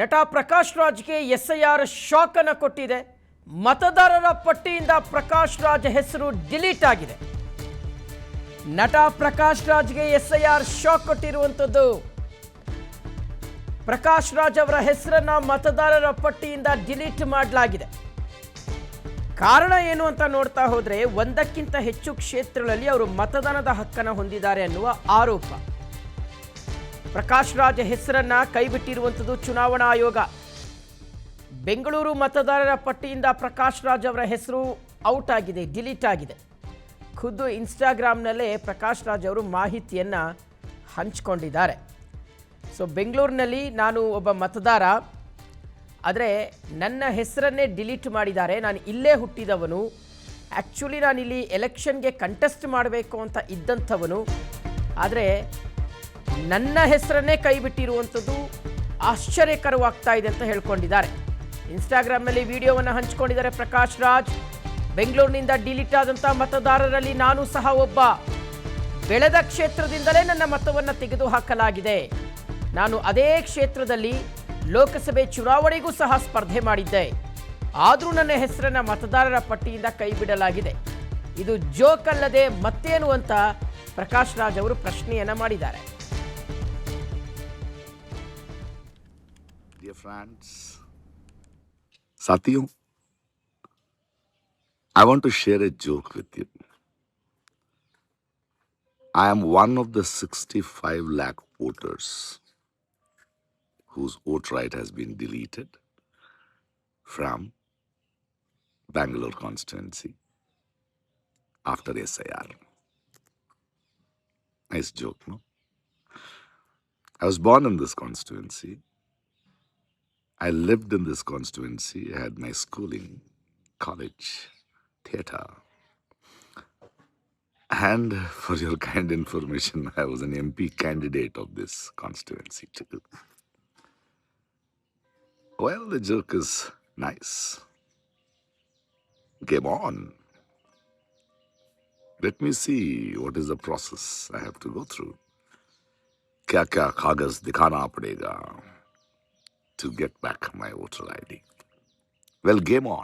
ನಟ Prakash ರಾಜ್ಗೆ SIR shock ಅನ್ನು ಕೊಟ್ಟಿದೆ. ಮತದಾರರ ಪಟ್ಟಿಯಿಂದ ಪ್ರಕಾಶ್ ರಾಜ್ ಹೆಸರು ಡಿಲೀಟ್ ಆಗಿದೆ. ನಟ ಪ್ರಕಾಶ್ ರಾಜ್ಗೆ ಎಸ್ಐಆರ್ ಶಾಕ್ ಕೊಟ್ಟಿರುವಂಥದ್ದು. ಪ್ರಕಾಶ್ ರಾಜ್ ಅವರ ಹೆಸರನ್ನ ಮತದಾರರ ಪಟ್ಟಿಯಿಂದ ಡಿಲೀಟ್ ಮಾಡಲಾಗಿದೆ. ಕಾರಣ ಏನು ಅಂತ ನೋಡ್ತಾ ಹೋದ್ರೆ, ಒಂದಕ್ಕಿಂತ ಹೆಚ್ಚು ಕ್ಷೇತ್ರಗಳಲ್ಲಿ ಅವರು ಮತದಾನದ ಹಕ್ಕನ್ನು ಹೊಂದಿದ್ದಾರೆ ಅನ್ನುವ ಆರೋಪ. ಪ್ರಕಾಶ್ ರಾಜ್ ಹೆಸರನ್ನ ಕೈಬಿಟ್ಟಿರುವಂಥದ್ದು ಚುನಾವಣಾ ಆಯೋಗ. ಬೆಂಗಳೂರು ಮತದಾರರ ಪಟ್ಟಿಯಿಂದ ಪ್ರಕಾಶ್ ರಾಜ್ ಅವರ ಹೆಸರು ಔಟ್ ಆಗಿದೆ, ಡಿಲೀಟ್ ಆಗಿದೆ. ಖುದ್ದು ಇನ್ಸ್ಟಾಗ್ರಾಮ್ನಲ್ಲೇ ಪ್ರಕಾಶ್ ರಾಜ್ ಅವರು ಮಾಹಿತಿಯನ್ನು ಹಂಚಿಕೊಂಡಿದ್ದಾರೆ. ಸೊ ಬೆಂಗಳೂರಿನಲ್ಲಿ ನಾನು ಒಬ್ಬ ಮತದಾರ, ಆದರೆ ನನ್ನ ಹೆಸರನ್ನೇ ಡಿಲೀಟ್ ಮಾಡಿದ್ದಾರೆ. ನಾನು ಇಲ್ಲೇ ಹುಟ್ಟಿದವನು, ಆ್ಯಕ್ಚುಲಿ ನಾನಿಲ್ಲಿ ಎಲೆಕ್ಷನ್ಗೆ ಕಂಟೆಸ್ಟ್ ಮಾಡಬೇಕು ಅಂತ ಇದ್ದಂಥವನು, ಆದರೆ ನನ್ನ ಹೆಸರನ್ನೇ ಕೈಬಿಟ್ಟಿರುವಂಥದ್ದು ಆಶ್ಚರ್ಯಕರವಾಗ್ತಾ ಇದೆ ಅಂತ ಹೇಳ್ಕೊಂಡಿದ್ದಾರೆ. ಇನ್ಸ್ಟಾಗ್ರಾಮ್ನಲ್ಲಿ ವಿಡಿಯೋವನ್ನು ಹಂಚಿಕೊಂಡಿದ್ದಾರೆ ಪ್ರಕಾಶ್ ರಾಜ್. ಬೆಂಗಳೂರಿನಿಂದ ಡಿಲೀಟ್ ಆದಂಥ ಮತದಾರರಲ್ಲಿ ನಾನು ಸಹ ಒಬ್ಬ. ಬೆಳೆದ ಕ್ಷೇತ್ರದಿಂದಲೇ ನನ್ನ ಮತವನ್ನು ತೆಗೆದುಹಾಕಲಾಗಿದೆ. ನಾನು ಅದೇ ಕ್ಷೇತ್ರದಲ್ಲಿ ಲೋಕಸಭೆ ಚುನಾವಣೆಗೂ ಸಹ ಸ್ಪರ್ಧೆ ಮಾಡಿದ್ದೆ, ಆದರೂ ನನ್ನ ಹೆಸರನ್ನು ಮತದಾರರ ಪಟ್ಟಿಯಿಂದ ಕೈಬಿಡಲಾಗಿದೆ. ಇದು ಜೋಕ್ ಅಲ್ಲದೆ ಮತ್ತೇನು ಅಂತ ಪ್ರಕಾಶ್ ರಾಜ್ ಅವರು ಪ್ರಶ್ನೆಯನ್ನ ಮಾಡಿದ್ದಾರೆ. Dear friends, Sathiyo, I want to share a joke with you. I am one of the 65 lakh voters whose vote right has been deleted from Bangalore constituency after SIR. Nice joke, no? I was born in this constituency. I lived in this constituency. I had my schooling, college, theatre. And for your kind information, I was an MP candidate of this constituency too. Well, the joke is nice. Game on. Let me see what is the process I have to go through. क्या कागज दिखाना पड़ेगा to get back my voter ID. Well, game on.